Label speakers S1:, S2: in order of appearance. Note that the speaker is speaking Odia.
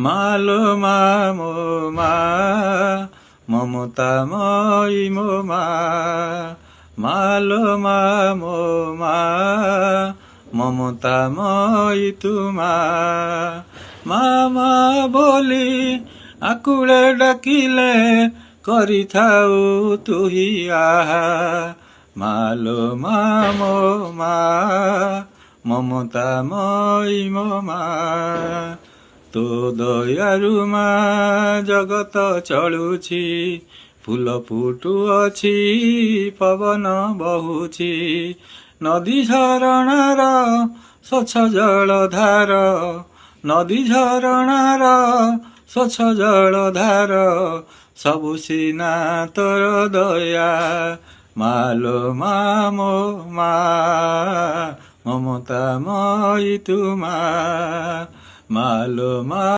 S1: মালো মা মো মা মমতাময়ী মো মা মালো মা মো মা মমতাময়ী তোমা মা মা বলি আকুଳେ ডাকিলে କରିଥାଉ ତୁହି ଆହା ମାଲୋ ମା ମୋ ମା ମମତାମୟୀ ମୋ ମା ତୋ ଦୟାରୁ ମା ଜଗତ ଚଳୁଛି ଫୁଲ ଫୁଟୁଅଛି ପବନ ବହୁଛି ନଦୀ ଝରଣାର ସ୍ୱଚ୍ଛ ଜଳଧାର ନଦୀ ଝରଣାର ସ୍ୱଚ୍ଛ ଜଳଧାର ସବୁ ସିନା ତୋର ଦୟା ମାଲୋ ମା ମୋ ମା ମମତାମୟୀ ତୁମା ମାଲୋ ମା